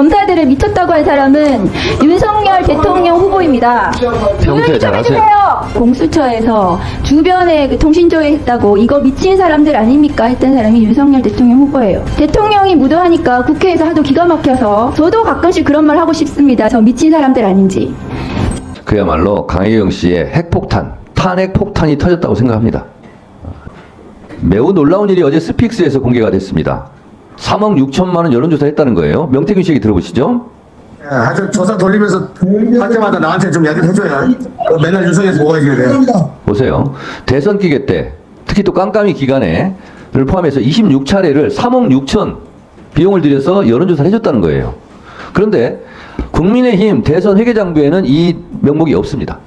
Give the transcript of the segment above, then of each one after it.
검사들을 미쳤다고 한 사람은 윤석열 대통령 후보입니다. 평소에 잘하세요. 공수처에서 주변에 그 통신조회 했다고 이거 미친 사람들 아닙니까? 했던 사람이 윤석열 대통령 후보예요. 대통령이 무도하니까 국회에서 하도 기가 막혀서 저도 가끔씩 그런 말 하고 싶습니다. 저 미친 사람들 아닌지. 그야말로 강혜경 씨의 핵폭탄, 탄핵폭탄이 터졌다고 생각합니다. 매우 놀라운 일이 어제 스픽스에서 공개가 됐습니다. 3억 6천만 원 여론조사 했다는 거예요. 명태균 씨 얘기 들어보시죠. 하여튼 조사 돌리면서 할 때마다 나한테 좀 이야기를 해줘야 맨날 유성에서 뭐가 해줘야 돼요. 보세요. 대선 기간 때 특히 또 깜깜이 기간에를 포함해서 26차례를 3억 6천 비용을 들여서 여론조사를 해줬다는 거예요. 그런데 국민의힘 대선 회계장부에는 이 명목이 없습니다.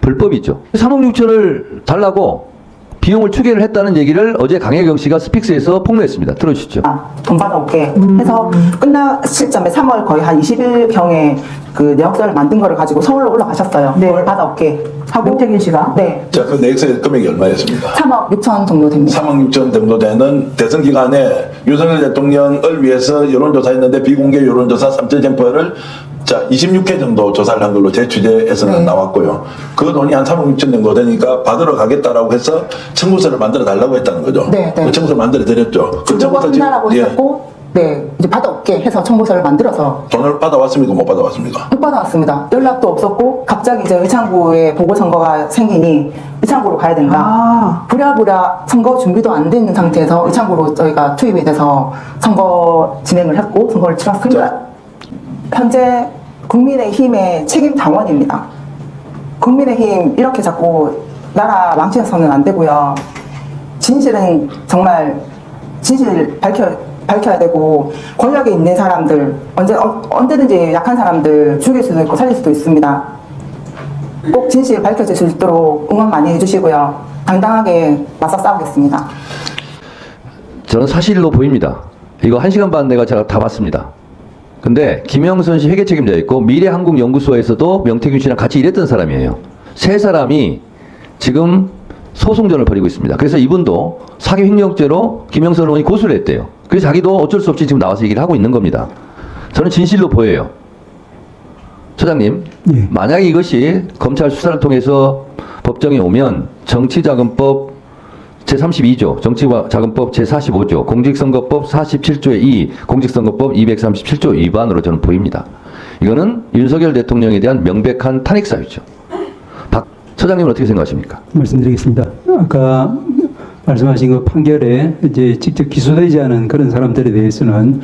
불법이죠. 3억 6천을 달라고 비용을 추계를 했다는 얘기를 어제 강혜경 씨가 스픽스에서 폭로했습니다. 들어주시죠. 돈 받아올게 해서 끝날 시점에 3월 거의 한 20일경에 그 내역서를 만든 거를 가지고 서울로 올라가셨어요. 네. 돈 받아올게 하고 명태균 씨가 네. 자, 그 내역서의 금액이 얼마였습니까? 3억 6천 정도 됩니다. 3억 6천 정도 되는 대선 기간에 윤석열 대통령을 위해서 여론조사했는데 비공개 여론조사 3,000쟁표를 자, 26회 정도 조사를 한 걸로 제 취재에서는 네. 나왔고요. 그 돈이 한 3억 6천 정도 되니까 받으러 가겠다라고 해서 청구서를 만들어 달라고 했다는 거죠. 네, 네. 그 청구서 만들어 드렸죠. 그 주고 청구서 한다라고 예. 했었고 네 이제 받아올게 해서 청구서를 만들어서 돈을 받아왔습니까? 못 받아왔습니까? 못 받아왔습니다. 연락도 없었고 갑자기 이제 의창구에 보궐선거가 생기니 의창구로 가야 된다. 부랴부랴 선거 준비도 안 돼 있는 상태에서 의창구로 저희가 투입이 돼서 선거 진행을 했고 선거를 치렀습니다. 현재 국민의힘의 책임 당원입니다. 국민의힘 이렇게 자꾸 나라 망치해서는 안 되고요. 진실은 정말 진실 밝혀야 되고 권력에 있는 사람들 언제든지 약한 사람들 죽일 수도 있고 살릴 수도 있습니다. 꼭 진실 밝혀질 수 있도록 응원 많이 해주시고요. 당당하게 맞서 싸우겠습니다. 저는 사실로 보입니다. 이거 1시간 반 내가 제가 다 봤습니다. 근데 김영선 씨 회계 책임자 있고 미래한국연구소에서도 명태균 씨랑 같이 일했던 사람이에요. 세 사람이 지금 소송전을 벌이고 있습니다. 그래서 이분도 사기 횡령죄로 김영선 의원이 고소를 했대요. 그래서 자기도 어쩔 수 없이 지금 나와서 얘기를 하고 있는 겁니다. 저는 진실로 보여요. 처장님, 예. 만약에 이것이 검찰 수사를 통해서 법정에 오면 정치자금법 제32조, 정치자금법 제45조, 공직선거법 47조의 2, 공직선거법 237조 위반으로 저는 보입니다. 이거는 윤석열 대통령에 대한 명백한 탄핵 사유죠. 박 처장님은 어떻게 생각하십니까? 말씀드리겠습니다. 아까 말씀하신 그 판결에 이제 직접 기소되지 않은 그런 사람들에 대해서는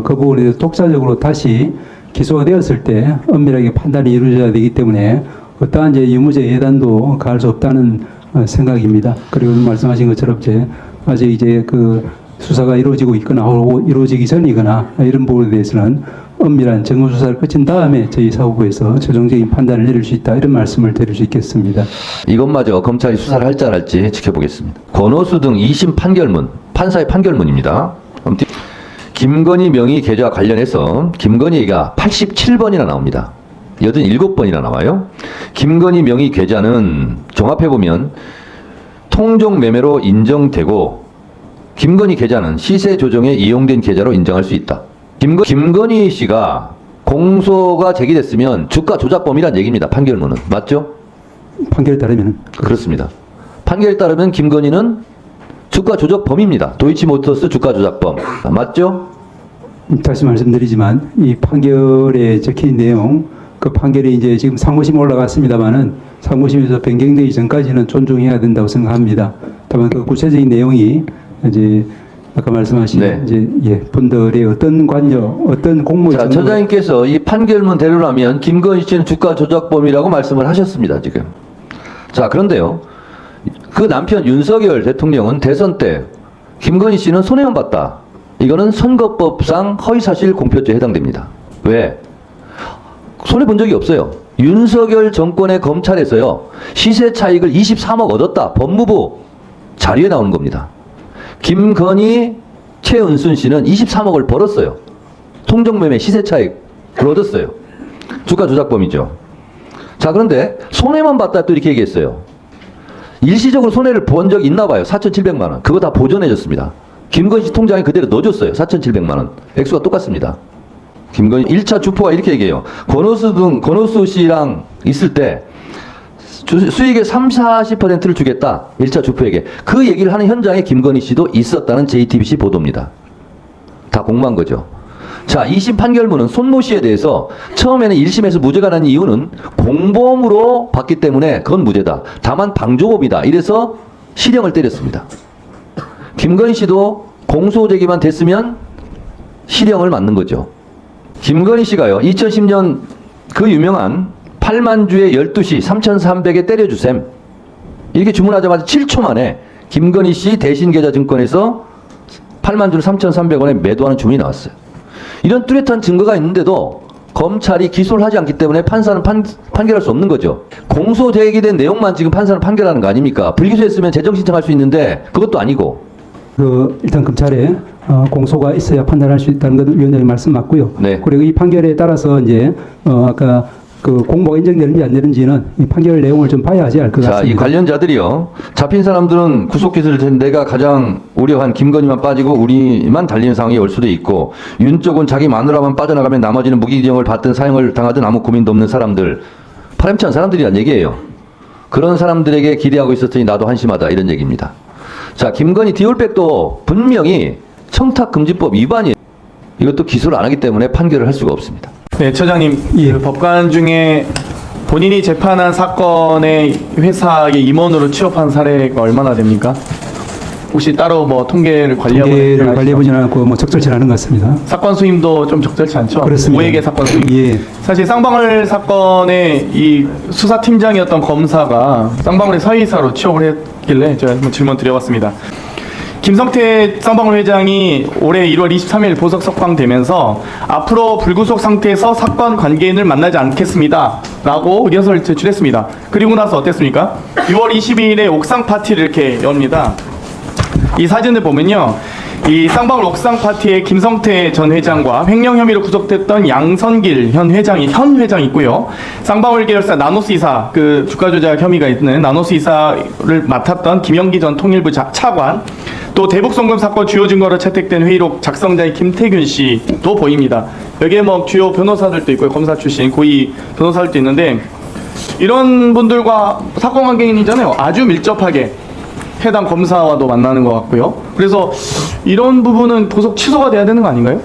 그 부분에 대해서 독자적으로 다시 기소가 되었을 때 엄밀하게 판단이 이루어져야 되기 때문에 어떠한 이제 유무죄 예단도 가할 수 없다는 생각입니다. 그리고 말씀하신 것처럼 아직 이제 그 수사가 이루어지고 있거나 혹은 이루어지기 전이거나 이런 부분에 대해서는 엄밀한 정보 수사를 거친 다음에 저희 사법부에서 최종적인 판단을 내릴 수 있다 이런 말씀을 드릴 수 있겠습니다. 이것마저 검찰이 수사를 할지 안 할지 지켜보겠습니다. 권오수 등 2심 판결문, 판사의 판결문입니다. 김건희 명의 계좌와 관련해서 김건희가 87번이나 나옵니다. 87번이나 나와요. 김건희 명의 계좌는 종합해보면 통종 매매로 인정되고 김건희 계좌는 시세 조정에 이용된 계좌로 인정할 수 있다. 김건희 씨가 공소가 제기됐으면 주가 조작범이란 얘기입니다. 판결문은. 맞죠? 판결에 따르면 그렇습니다. 판결에 따르면 김건희는 주가 조작범입니다. 도이치모터스 주가 조작범. 맞죠? 다시 말씀드리지만 이 판결에 적힌 내용 그 판결이 이제 지금 상고심에 올라갔습니다만은 상고심에서 변경되기 전까지는 존중해야 된다고 생각합니다. 다만 그 구체적인 내용이 이제 아까 말씀하신 네. 이제 분들의 어떤 관여, 어떤 공모의 자, 처장님께서 이 판결문대로라면 김건희 씨는 주가 조작범이라고 말씀을 하셨습니다, 지금. 자, 그런데요. 그 남편 윤석열 대통령은 대선 때 김건희 씨는 손해만 봤다. 이거는 선거법상 허위사실 공표죄에 해당됩니다. 왜? 손해본 적이 없어요. 윤석열 정권의 검찰에서요. 시세 차익을 23억 얻었다. 법무부 자료에 나오는 겁니다. 김건희, 최은순 씨는 23억을 벌었어요. 통정매매 시세 차익을 얻었어요. 주가 조작범이죠. 자, 그런데 손해만 봤다 또 이렇게 얘기했어요. 일시적으로 손해를 본 적이 있나 봐요. 4,700만 원. 그거 다 보존해 줬습니다. 김건희 씨 통장에 그대로 넣어줬어요. 4,700만 원. 액수가 똑같습니다. 김건희 1차 주포가 이렇게 얘기해요. 권오수 씨랑 있을 때 수익의 30~40%를 주겠다. 1차 주포에게. 그 얘기를 하는 현장에 김건희 씨도 있었다는 JTBC 보도입니다. 다 공모한 거죠. 자, 2심 판결문은 손모 씨에 대해서 처음에는 1심에서 무죄가 난 이유는 공범으로 봤기 때문에 그건 무죄다. 다만 방조범이다. 이래서 실형을 때렸습니다. 김건희 씨도 공소 제기만 됐으면 실형을 맞는 거죠. 김건희 씨가요, 2010년 그 유명한 8만 주에 12시 3,300에 때려주셈. 이렇게 주문하자마자 7초 만에 김건희 씨 대신계좌증권에서 8만 주를 3,300원에 매도하는 주문이 나왔어요. 이런 뚜렷한 증거가 있는데도 검찰이 기소를 하지 않기 때문에 판사는 판결할 수 없는 거죠. 공소 제기된 내용만 지금 판사는 판결하는 거 아닙니까? 불기소했으면 재정 신청할 수 있는데 그것도 아니고. 일단 검찰에 공소가 있어야 판단할 수 있다는 것 위원장님 말씀 맞고요. 네. 그리고 이 판결에 따라서 이제 아까 그 공모가 인정되는지 안 되는지는 이 판결 내용을 좀 봐야지 알 것 자, 같습니다. 이 관련자들이요. 잡힌 사람들은 구속기소를 텐데 내가 가장 우려한 김건희만 빠지고 우리만 달리는 상황이 올 수도 있고 윤 쪽은 자기 마누라만 빠져나가면 나머지는 무기징역을 받든 사형을 당하든 아무 고민도 없는 사람들. 파렴치한 사람들이란 얘기예요. 그런 사람들에게 기대하고 있었더니 나도 한심하다 이런 얘기입니다. 자, 김건희 디올백도 분명히 청탁금지법 위반이에요. 이것도 기소를 안 하기 때문에 판결을 할 수가 없습니다. 네, 처장님, 예. 그 법관 중에 본인이 재판한 사건의 회사의 임원으로 취업한 사례가 얼마나 됩니까? 혹시 따로 뭐 통계를 관리해보지는 않고 뭐 적절치 않은 것 같습니다. 사건 수임도 좀 적절치 않죠? 그렇습니다. 우회계 사건 수임. 예. 사실 쌍방울 사건의 이 수사팀장이었던 검사가 쌍방울의 사회이사로 취업을 했길래 제가 한번 질문 드려봤습니다. 김성태 쌍방울 회장이 올해 1월 23일 보석 석방되면서 앞으로 불구속 상태에서 사건 관계인을 만나지 않겠습니다 라고 의견서를 제출했습니다. 그리고 나서 어땠습니까? 6월 22일에 옥상 파티를 이렇게 엽니다. 이 사진을 보면요, 이 쌍방울 옥상 파티에 김성태 전 회장과 횡령 혐의로 구속됐던 양선길 현 회장이 있고요. 쌍방울 계열사 나노스 이사, 그 주가 조작 혐의가 있는 나노스 이사를 맡았던 김영기 전 통일부 차관, 또 대북송금 사건 주요 증거로 채택된 회의록 작성자인 김태균 씨도 보입니다. 여기에 뭐 주요 변호사들도 있고요, 검사 출신 고위 변호사들도 있는데 이런 분들과 사건 관계인이잖아요. 아주 밀접하게 해당 검사와도 만나는 것 같고요. 그래서 이런 부분은 보석 취소가 돼야 되는 거 아닌가요?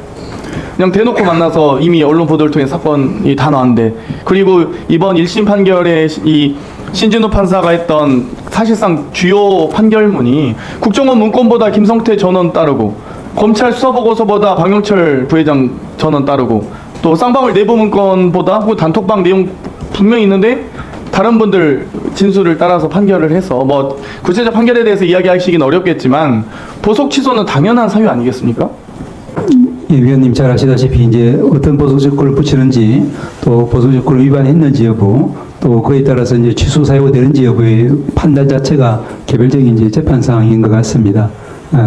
그냥 대놓고 만나서 이미 언론 보도를 통해 사건이 다 나왔는데, 그리고 이번 1심 판결에 이 신진우 판사가 했던 사실상 주요 판결문이 국정원 문건보다 김성태 전원 따르고 검찰 수사보고서보다 박영철 부회장 전원 따르고 또 쌍방울 내부 문건보다 혹은 단톡방 내용 분명히 있는데 다른 분들 진술을 따라서 판결을 해서 뭐 구체적 판결에 대해서 이야기하시기는 어렵겠지만 보석 취소는 당연한 사유 아니겠습니까? 예, 위원님 잘 아시다시피 이제 어떤 보석 조건을 붙이는지 또 보석 조건을 위반했는지 여부 또 그에 따라서 이제 취소 사유가 되는지 여부의 판단 자체가 개별적인 이제 재판 상황인 것 같습니다.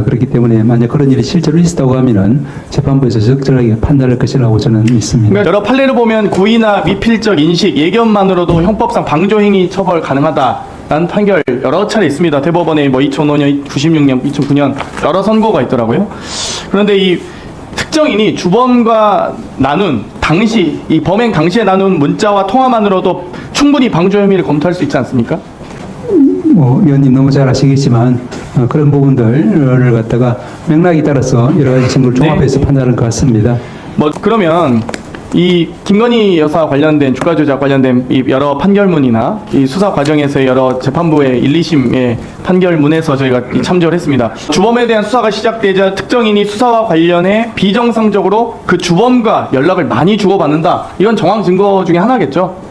그렇기 때문에 만약 그런 일이 실제로 있었다고 하면은 재판부에서 적절하게 판단할 것이라고 저는 믿습니다. 그러니까 여러 판례를 보면 고의나 미필적 인식, 예견만으로도 형법상 방조행위 처벌 가능하다라는 판결 여러 차례 있습니다. 대법원에 뭐 2005년, 96년, 2009년 여러 선고가 있더라고요. 그런데 이 특정인이 주범과 나눈 당시, 이 범행 당시에 나눈 문자와 통화만으로도 충분히 방조 혐의를 검토할 수 있지 않습니까? 위원님 너무 잘 아시겠지만 그런 부분들을 갖다가 맥락에 따라서 여러 가지 증거를 종합해서 판단할 것 같습니다. 뭐 그러면 이 김건희 여사 관련된 주가 조작 관련된 이 여러 판결문이나 이 수사 과정에서 여러 재판부의 1, 2심의 판결문에서 저희가 참조를 했습니다. 주범에 대한 수사가 시작되자 특정인이 수사와 관련해 비정상적으로 그 주범과 연락을 많이 주고받는다. 이건 정황 증거 중에 하나겠죠.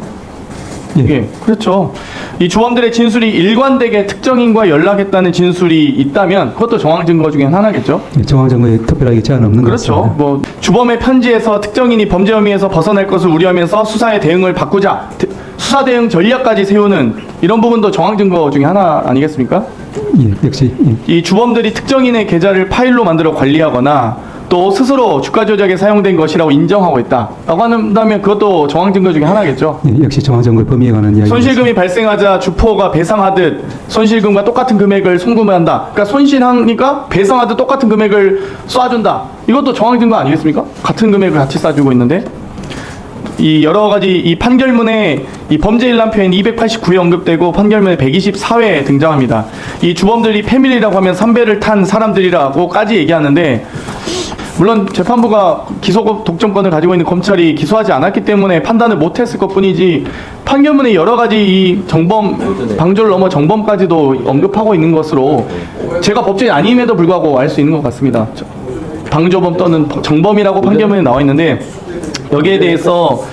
예, 그렇죠. 이 주범들의 진술이 일관되게 특정인과 연락했다는 진술이 있다면 그것도 정황 증거 중에 하나겠죠. 정황 증거에 특별하게 제한 없는 것 같습니다. 그렇죠. 뭐 주범의 편지에서 특정인이 범죄 혐의에서 벗어날 것을 우려하면서 수사의 대응을 바꾸자, 수사 대응 전략까지 세우는 이런 부분도 정황 증거 중에 하나 아니겠습니까? 예, 역시 이 주범들이 특정인의 계좌를 파일로 만들어 관리하거나 또 또 스스로 주가 조작에 사용된 것이라고 인정하고 있다라고 한다면 그것도 정황 증거 중에 하나겠죠. 예, 역시 정황증거 범위에 관한 이야기. 손실금이 발생하자 주포가 배상하듯 손실금과 똑같은 금액을 송금한다. 그러니까 손실하니까 배상하듯 똑같은 금액을 쏴준다. 이것도 정황 증거 아니겠습니까? 같은 금액을 같이 쏴주고 있는데 이 여러 가지 이 판결문에 이 범죄 일람 표현 289회 언급되고 판결문에 124회에 등장합니다. 이 주범들이 패밀리라고 하면 삼배를 탄 사람들이라고까지 얘기하는데 물론 재판부가 기소 독점권을 가지고 있는 검찰이 기소하지 않았기 때문에 판단을 못했을 것뿐이지 판결문에 여러 가지 이 정범 방조를 넘어 정범까지도 언급하고 있는 것으로 제가 법조인이 아님에도 불구하고 알 수 있는 것 같습니다. 방조범 또는 정범이라고 판결문에 나와 있는데 여기에 대해서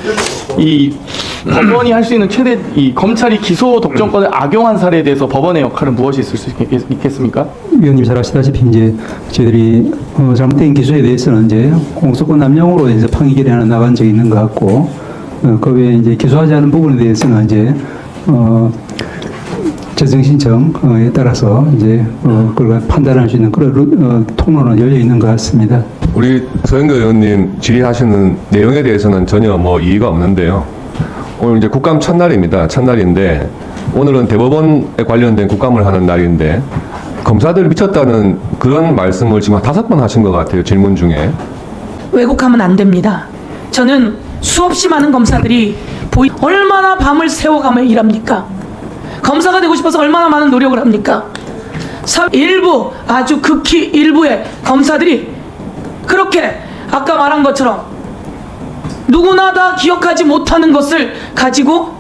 이 법원이 할 수 있는 최대 이 검찰이 기소 독점권을 악용한 사례에 대해서 법원의 역할은 무엇이 있을 수 있겠습니까? 위원님 잘 아시다시피 이제 저희들이 잘못된 기소에 대해서는 이제 공소권 남용으로 이제 판결이 하나 나간 적이 있는 것 같고 그 외에 이제 기소하지 않은 부분에 대해서는 이제 재정 신청에 따라서 이제 그걸 판단할 수 있는 그런 통로는 열려 있는 것 같습니다. 우리 서영교 의원님 질의하시는 내용에 대해서는 전혀 뭐 이의가 없는데요. 오늘 이제 국감 첫날입니다. 첫날인데 오늘은 대법원에 관련된 국감을 하는 날인데 검사들 미쳤다는 그런 말씀을 지금 5번 하신 것 같아요. 질문 중에. 왜곡하면 안 됩니다. 저는 수없이 많은 검사들이 얼마나 밤을 새워가며 일합니까? 검사가 되고 싶어서 얼마나 많은 노력을 합니까? 일부 아주 극히 일부의 검사들이 그렇게 아까 말한 것처럼 누구나 다 기억하지 못하는 것을 가지고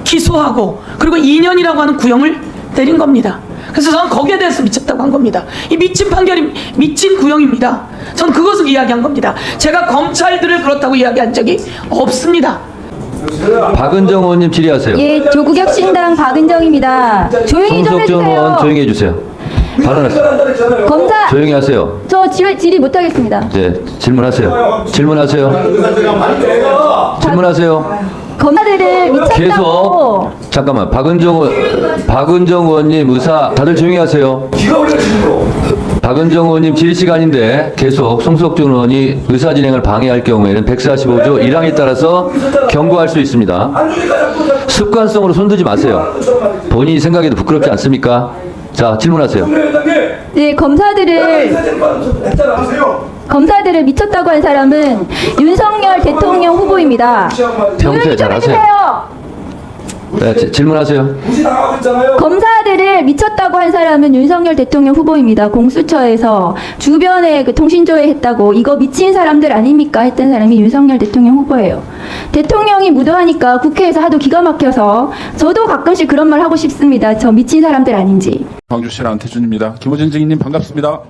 기소하고 그리고 2년이라고 하는 구형을 내린 겁니다. 그래서 저는 거기에 대해서 미쳤다고 한 겁니다. 이 미친 판결이 미친 구형입니다. 저는 그것을 이야기한 겁니다. 제가 검찰들을 그렇다고 이야기한 적이 없습니다. 박은정 의원님 질의하세요. 예, 조국혁신당 박은정입니다. 조용히 좀 송석준 의원 해주세요. 조용히 해주세요. 발언하세요. 검사, 조용히 하세요. 저 질의 못하겠습니다. 네, 질문하세요. 질문하세요. 질문하세요. 검사들을 미쳤다고. 계속 잠깐만 박은정 의원님 의사 다들 조용히 하세요. 박은정 의원님 질의 시간인데 계속 송석준 의원이 의사 진행을 방해할 경우에는 145조 1항에 따라서 경고할 수 있습니다. 습관성으로 손들지 마세요. 본인이 생각해도 부끄럽지 않습니까? 자, 질문하세요. 네, 검사들을 미쳤다고 한 사람은 윤석열 대통령 후보입니다. 평소에 잘 하세요. 네, 질문하세요. 검사들을 미쳤다고 한 사람은 윤석열 대통령 후보입니다. 공수처에서 주변에 그 통신조회 했다고 이거 미친 사람들 아닙니까? 했던 사람이 윤석열 대통령 후보예요. 대통령이 무도하니까 국회에서 하도 기가 막혀서 저도 가끔씩 그런 말 하고 싶습니다. 저 미친 사람들 아닌지. 광주시 안태준입니다. 김호진 증인님 반갑습니다.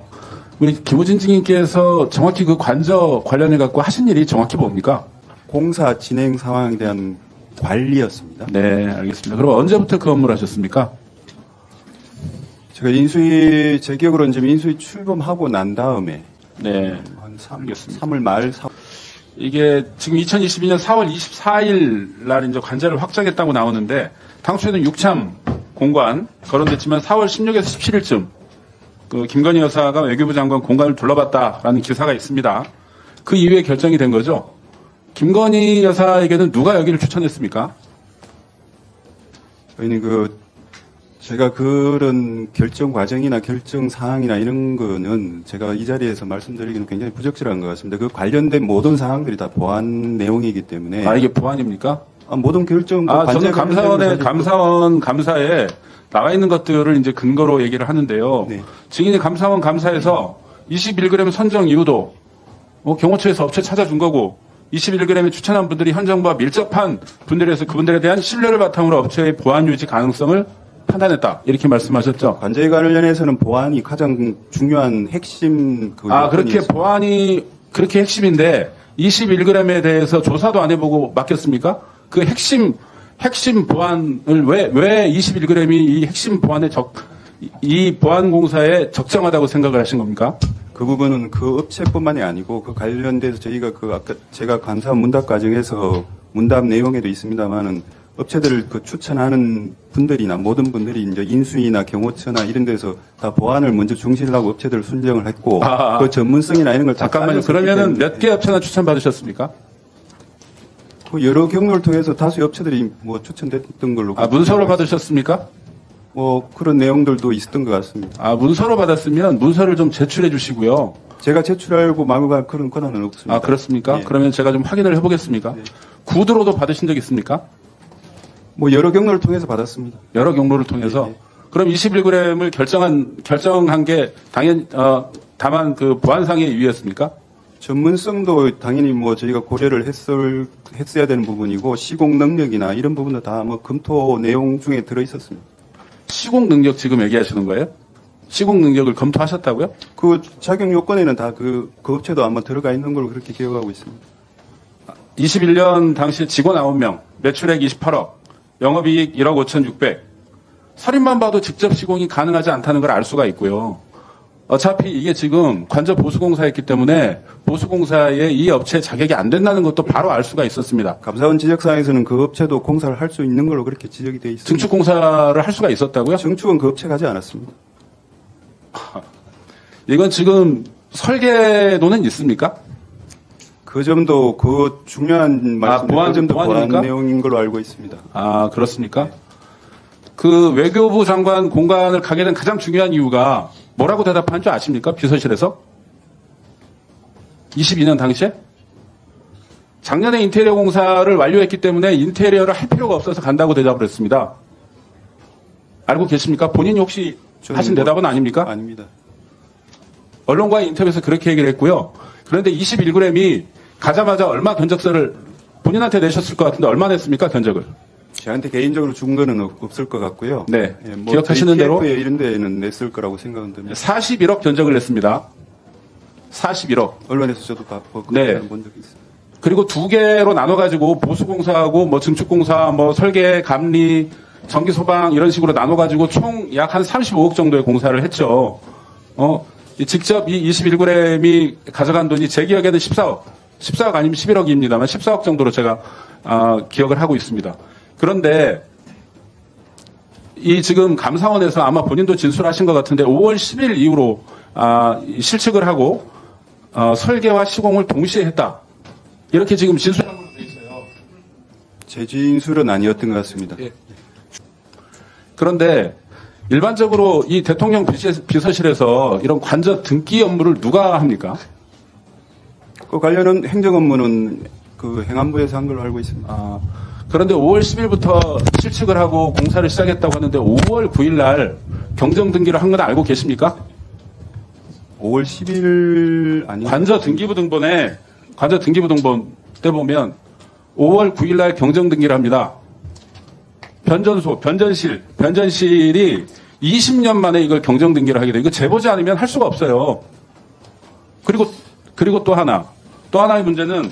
우리 김호진 증인께서 정확히 그 관저 관련해 갖고 하신 일이 정확히 뭡니까? 공사 진행 상황에 대한 관리였습니다. 네, 알겠습니다. 그럼 언제부터 그 업무를 하셨습니까? 제가 제 기억으로는 지금 인수위 출범하고 난 다음에 네, 한 3월 말 이게 지금 2022년 4월 24일 날 이제 관저를 확정했다고 나오는데 당초에는 6참 공관 거론됐지만 4월 16에서 17일쯤 그 김건희 여사가 외교부 장관 공관을 둘러봤다라는 기사가 있습니다. 그 이후에 결정이 된 거죠. 김건희 여사에게는 누가 여기를 추천했습니까? 저희는 제가 그런 결정 과정이나 결정 사항이나 이런 거는 제가 이 자리에서 말씀드리기는 굉장히 부적절한 것 같습니다. 그 관련된 모든 사항들이 다 보안 내용이기 때문에. 아, 이게 보안입니까? 모든 결정. 저는 감사원 감사에 나와 있는 것들을 이제 근거로 얘기를 하는데요. 네. 증인이 감사원 감사에서 21g 선정 이유도 경호처에서 업체 찾아준 거고 21g에 추천한 분들이 현 정부와 밀접한 분들에서 그분들에 대한 신뢰를 바탕으로 업체의 보안 유지 가능성을 판단했다. 이렇게 말씀하셨죠. 관저에 관련해서는 보안이 가장 중요한 핵심 그렇게 보안이 그렇게 핵심인데 21g에 대해서 조사도 안 해보고 맡겼습니까? 그 핵심 보안을 왜 21g이 이 핵심 보안에 이 보안공사에 적정하다고 생각을 하신 겁니까? 그 부분은 그 업체뿐만이 아니고 그 관련돼서 저희가 아까 제가 감사 문답 과정에서 문답 내용에도 있습니다만은 업체들을 그 추천하는 분들이나 모든 분들이 이제 인수위나 경호처나 이런 데서 다 보안을 먼저 중시를 하고 업체들을 순정을 했고 그 전문성이나 이런 걸 다 잠깐만요. 따졌었기 그러면은 때문에 몇 개 업체나 추천받으셨습니까? 그 여러 경로를 통해서 다수의 업체들이 뭐 추천됐던 걸로 문서로 받으셨습니까? 뭐 그런 내용들도 있었던 것 같습니다. 문서로 받았으면 문서를 좀 제출해 주시고요. 제가 제출하고 말고 그런 권한은 없습니다. 그렇습니까? 예. 그러면 제가 좀 확인을 해보겠습니까? 구두로도 받으신 적 있습니까? 뭐 여러 경로를 통해서 받았습니다. 여러 경로를 통해서. 예. 그럼 21g을 결정한 게 다만 그 보안상의 이유였습니까? 전문성도 당연히 뭐 저희가 고려를 했어야 되는 부분이고 시공 능력이나 이런 부분도 다 뭐 검토 내용 중에 들어 있었습니다. 시공 능력 지금 얘기하시는 거예요? 시공 능력을 검토하셨다고요? 그 작용 요건에는 다 그 업체도 아마 들어가 있는 걸로 그렇게 기억하고 있습니다. 21년 당시 직원 9명, 매출액 28억, 영업이익 1억 5,600. 서류만 봐도 직접 시공이 가능하지 않다는 걸 알 수가 있고요. 어차피 이게 지금 관저 보수공사였기 때문에 보수공사의 이 업체 자격이 안 된다는 것도 바로 알 수가 있었습니다. 감사원 지적사항에서는 그 업체도 공사를 할 수 있는 걸로 그렇게 지적이 되어 있습니다. 증축공사를 할 수가 있었다고요? 증축은 그 업체가 하지 않았습니다. 이건 지금 설계도는 있습니까? 그 점도 그 중요한 말씀, 그 점도 보안입니까? 보안 내용인 걸로 알고 있습니다. 그렇습니까? 그 외교부 장관 공간을 가게 된 가장 중요한 이유가 뭐라고 대답한 줄 아십니까? 비서실에서? 22년 당시에? 작년에 인테리어 공사를 완료했기 때문에 인테리어를 할 필요가 없어서 간다고 대답을 했습니다. 알고 계십니까? 본인이 혹시 하신 대답은 아닙니까? 아닙니다. 언론과의 인터뷰에서 그렇게 얘기를 했고요. 그런데 21g이 가자마자 얼마 견적서를 본인한테 내셨을 것 같은데 얼마 냈습니까? 견적을. 저한테 개인적으로 준 거는 없을 것 같고요. 네. 예, 뭐 기억하시는 대로 TF에 이런 데는 냈을 거라고 생각은 듭니다. 41억 견적을 냈습니다. 41억. 언론에서 저도 네. 본 적이 있습니다. 그리고 두 개로 나눠가지고 보수공사하고 뭐 증축공사, 뭐 설계, 감리, 전기 소방 이런 식으로 나눠가지고 총 약 한 35억 정도의 공사를 했죠. 직접 이 21g이 가져간 돈이 제 기억에는 14억. 14억 아니면 11억입니다만 14억 정도로 제가 기억을 하고 있습니다. 그런데 이 지금 감사원에서 아마 본인도 진술하신 것 같은데 5월 10일 이후로 실측을 하고 설계와 시공을 동시에 했다. 이렇게 지금 진술한 걸로 돼 있어요. 제 진술은 아니었던 것 같습니다. 예. 그런데 일반적으로 이 대통령 비서실에서 이런 관저 등기 업무를 누가 합니까? 그 관련한 행정 업무는 그 행안부에서 한 걸로 알고 있습니다. 그런데 5월 10일부터 실측을 하고 공사를 시작했다고 하는데 5월 9일 날 경정 등기를 한 건 알고 계십니까? 5월 10일 아니 관저 등기부 등본에 관저 등기부 등본 때 보면 5월 9일 날 경정 등기를 합니다. 변전실이 20년 만에 이걸 경정 등기를 하게 돼요. 이거 제보지 않으면 할 수가 없어요. 그리고 또 하나의 문제는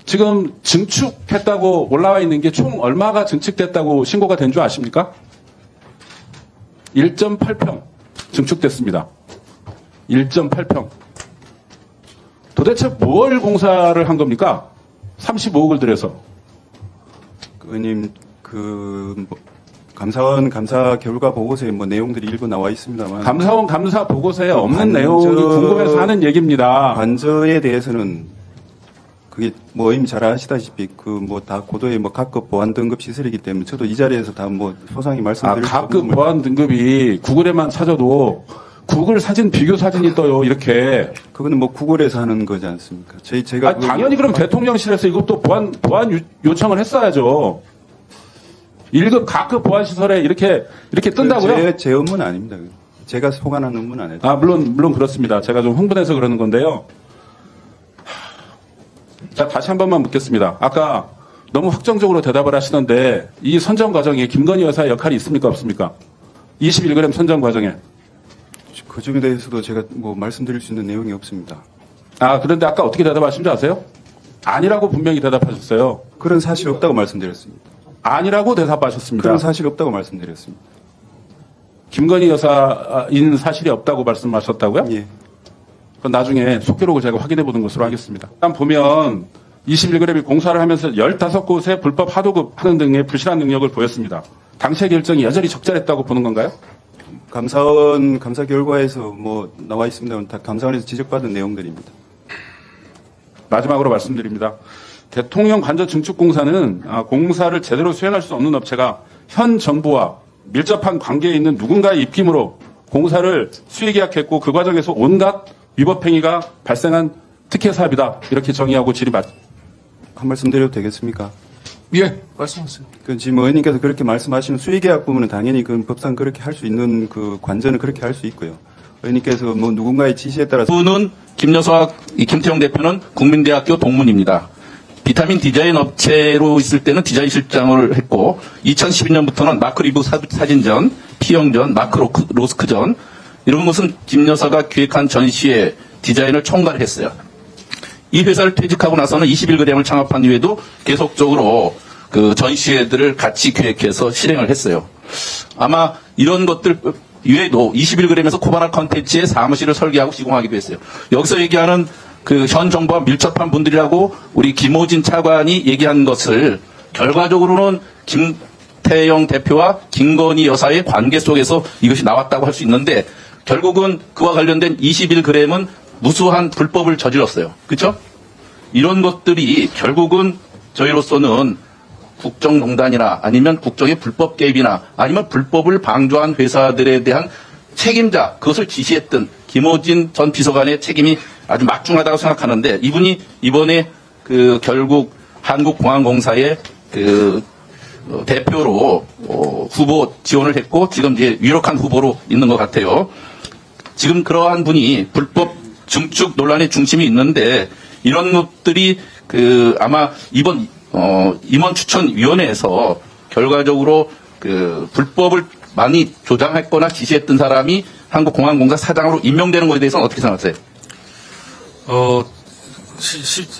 지금 증축했다고 올라와 있는 게 총 얼마가 증축됐다고 신고가 된 줄 아십니까? 1.8평 증축됐습니다. 1.8평. 도대체 뭘 공사를 한 겁니까? 35억을 들여서. 의원님 감사원 감사 결과 보고서에 뭐 내용들이 일부 나와 있습니다만 감사원 감사 보고서에 없는 내용이 궁금해서 하는 얘기입니다. 관저에 대해서는 그게 뭐 이미 잘 아시다시피 그 뭐 다 고도의 뭐 각급 보안 등급 시설이기 때문에 저도 이 자리에서 다 뭐 소상히 말씀드릴 수 각급 없는 보안 등급이 구글에만 찾아도 구글 사진 비교 사진이 떠요. 이렇게. 그거는 뭐 구글에서 하는 거지 않습니까? 제가 당연히 그럼 대통령실에서 이것도 보안 요청을 했어야죠. 1급 각급 보안 시설에 이렇게 뜬다고요? 제 업무는 아닙니다. 제가 소관한 업무는 아니에요. 물론 그렇습니다. 제가 좀 흥분해서 그러는 건데요. 자, 다시 한 번만 묻겠습니다. 아까 너무 확정적으로 대답을 하시던데 이 선정 과정에 김건희 여사의 역할이 있습니까? 없습니까? 21g 선정 과정에. 그 점에 대해서도 제가 뭐 말씀드릴 수 있는 내용이 없습니다. 그런데 아까 어떻게 대답하신 줄 아세요? 아니라고 분명히 대답하셨어요. 그런 사실 없다고 말씀드렸습니다. 아니라고 대답하셨습니다. 그런 사실 없다고 말씀드렸습니다. 김건희 여사인 사실이 없다고 말씀하셨다고요? 예. 그건 나중에 속기록을 제가 확인해 보는 것으로 하겠습니다. 일단 보면 21g이 공사를 하면서 15곳에 불법 하도급 하는 등의 부실한 능력을 보였습니다. 당시의 결정이 여전히 적절했다고 보는 건가요? 감사원 감사 결과에서 뭐 나와 있습니다만 다 감사원에서 지적받은 내용들입니다. 마지막으로 말씀드립니다. 대통령 관저 증축공사는 공사를 제대로 수행할 수 없는 업체가 현 정부와 밀접한 관계에 있는 누군가의 입김으로 공사를 수의계약했고 그 과정에서 온갖 위법행위가 발생한 특혜 사업이다. 이렇게 정의하고 질의 한 말씀 드려도 되겠습니까? 예, 말씀하세요. 그 지금 의원님께서 그렇게 말씀하시는 수의계약 부분은 당연히 그 법상 그렇게 할 수 있는 그 관전은 그렇게 할 수 있고요. 의원님께서 뭐 누군가의 지시에 따라서 분은 김여석, 김태형 대표는 국민대학교 동문입니다. 비타민 디자인 업체로 있을 때는 디자인 실장을 했고 2012년부터는 마크 리브 사진전, 피형전, 마크 로스크전 이런 것은 김여사가 기획한 전시의 디자인을 총괄했어요. 이 회사를 퇴직하고 나서는 21g을 창업한 이후에도 계속적으로 그 전시회들을 같이 기획해서 실행을 했어요. 아마 이런 것들 이외에도 21g에서 코바나 컨텐츠의 사무실을 설계하고 시공하기도 했어요. 여기서 얘기하는 그 현 정부와 밀접한 분들이라고 우리 김호진 차관이 얘기한 것을 결과적으로는 김태영 대표와 김건희 여사의 관계 속에서 이것이 나왔다고 할 수 있는데 결국은 그와 관련된 21g은 무수한 불법을 저질렀어요. 그렇죠? 이런 것들이 결국은 저희로서는 국정농단이나 아니면 국정의 불법 개입이나 아니면 불법을 방조한 회사들에 대한 책임자, 그것을 지시했던 김호진 전 비서관의 책임이 아주 막중하다고 생각하는데 이분이 이번에 그 결국 한국공항공사의 그 대표로 후보 지원을 했고 지금 이제 유력한 후보로 있는 것 같아요. 지금 그러한 분이 불법 증축 논란의 중심이 있는데 이런 것들이 그 아마 이번 임원 추천위원회에서 결과적으로 그 불법을 많이 조장했거나 지시했던 사람이 한국공항공사 사장으로 임명되는 것에 대해서는 어떻게 생각하세요?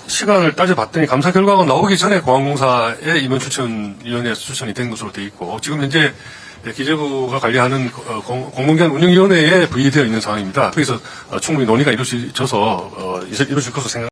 시간을 따져봤더니 감사 결과가 나오기 전에 공항공사의 임원추천위원회에서 추천이 된 것으로 되어 있고 지금 현재 기재부가 관리하는 공공기관 운영위원회에 부의되어 있는 상황입니다. 그래서 충분히 논의가 이루어질 것으로 생각합니다.